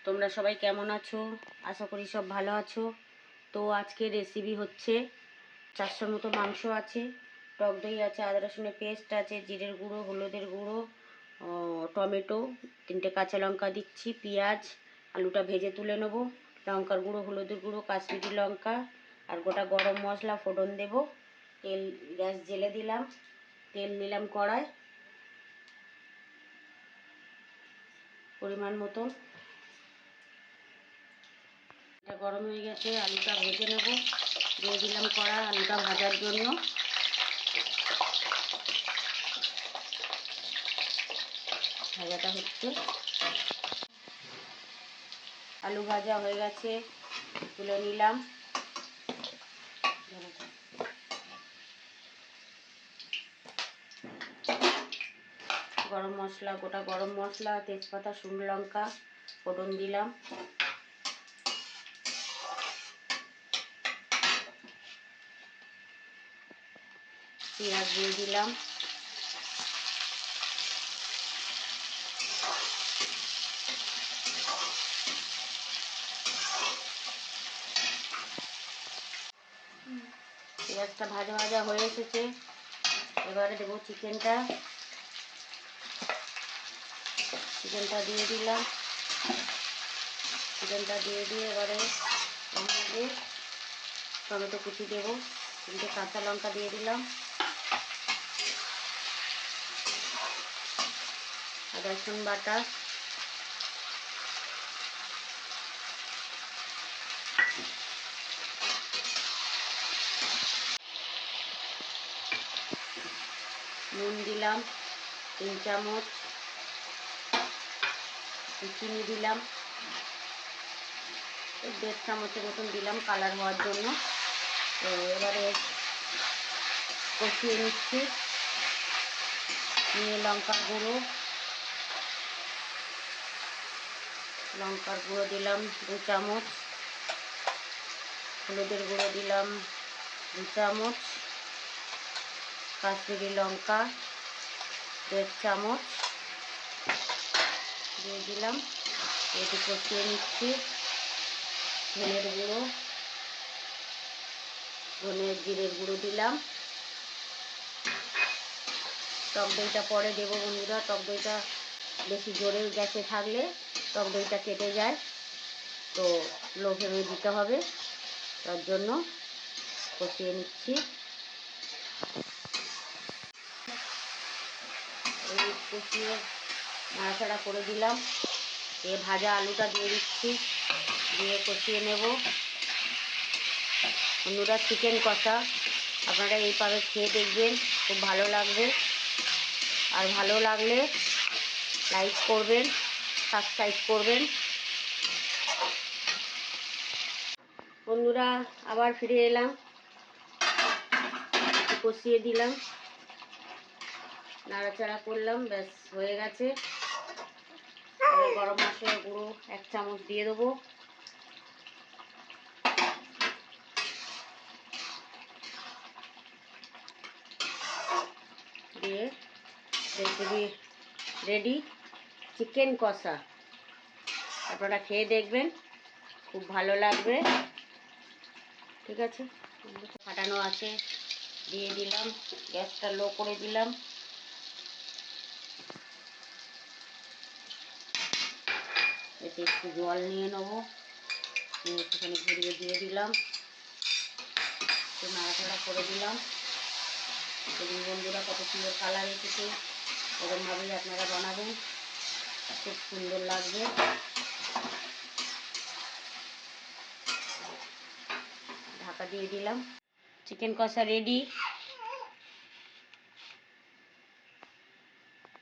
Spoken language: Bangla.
তোমরা সবাই কেমন আছো? আশা করি সব ভালো আছো। তো আজকে রেসিপি হচ্ছে 400 মতো মাংস আছে, টক দই আছে, আদা রসুনের পেস্ট আছে, জিরের গুঁড়ো, হলুদের গুঁড়ো, টমেটো, 3টে কাঁচা লঙ্কা দিচ্ছি, পেঁয়াজ, আলুটা ভেজে তুলে নেবো, লঙ্কার গুঁড়ো, হলুদের গুঁড়ো, কাশ্মীরি লঙ্কা আর গোটা গরম মশলা ফোড়ন দেবো। তেল গ্যাস জেলে দিলাম, তেল নিলাম কড়ায় পরিমাণ মতো। এটা গরম হয়ে গেছে, আলুটা ভেজে নেব। দিয়ে দিলাম কড়া আলুটা ভাজার জন্য। ভাজাটা হচ্ছে, আলু ভাজা হয়ে গেছে, তুলে নিলাম। গরম মশলা, গোটা গরম মশলা, তেজপাতা, শুকনো লঙ্কা ফোড়ন দিলাম। পেঁয়াজ দিয়ে দিলাম। পেঁয়াজটা ভাজা ভাজা হয়ে এসেছে, এবারে দেবো চিকেনটা দিয়ে দিলাম। চিকেনটা দিয়ে এবারে মধ্যে টমেটো কুচি দেবো, 3টে কাঁচা লঙ্কা দিয়ে দিলাম, আদা রসুন বাটা, নুন দিলাম 3 চামচ, চিনি দিলাম 1.5 চামচের মতন দিলাম কালার হওয়ার জন্য। তো এবারে কষিয়ে নিচ্ছি। নিয়ে লঙ্কার গুঁড়ো দিলাম 2 চামচ, হলুদের গুঁড়ো দিলাম 2 চামচ, কাশ্মীরি লঙ্কা 1.5 চামচ দিয়ে দিলাম। একটু কষিয়ে নিচ্ছি। ধনের গুঁড়ো, জিরের গুঁড়ো দিলাম। টক দইটা পরে দেবো বন্ধুরা। টক দইটা বেশি জোরে গ্যাসে থাকলে টক দইটা কেটে যায়, তো লো ফ্লেমে দিতে হবে। তার জন্য কষিয়ে নিচ্ছি। এই কষিয়ে নাড়াচাড়া করে দিলাম। দিয়ে ভাজা আলুটা দিয়ে দিচ্ছি, দিয়ে কষিয়ে নেব। বন্ধুরা, চিকেন কষা আপনারা এইভাবে খেয়ে দেখবেন, খুব ভালো লাগবে। আর ভালো লাগলে লাইক করবেন, সাবস্ক্রাইব করবেন। বন্ধুরা, আবার ফিরে এলাম, কষিয়ে দিলাম, নাড়াচাড়া করলাম, ব্যাস হয়ে গেছে। গরম মশলার গুঁড়ো 1 চামচ দিয়ে দেবো। দিয়ে রেসিপি রেডি, চিকেন কষা। আপনারা খেয়ে দেখবেন, খুব ভালো লাগবে। ঠিক আছে, ফাটানো আছে, দিয়ে দিলাম। গ্যাসটা লো করে দিলাম। এতে একটু জল নিয়ে নেবো, নিয়ে একটুখানি ঘুরিয়ে দিয়ে দিলাম, একটু নাড়াচাড়া করে দিলাম। দেখুন বন্ধুরা, কত সুন্দর কালার এসেছে। এরকমভাবেই আপনারা বানাবেন, খুব সুন্দর লাগবে। ঢাকা দিয়ে দিলাম। চিকেন কষা রেডি।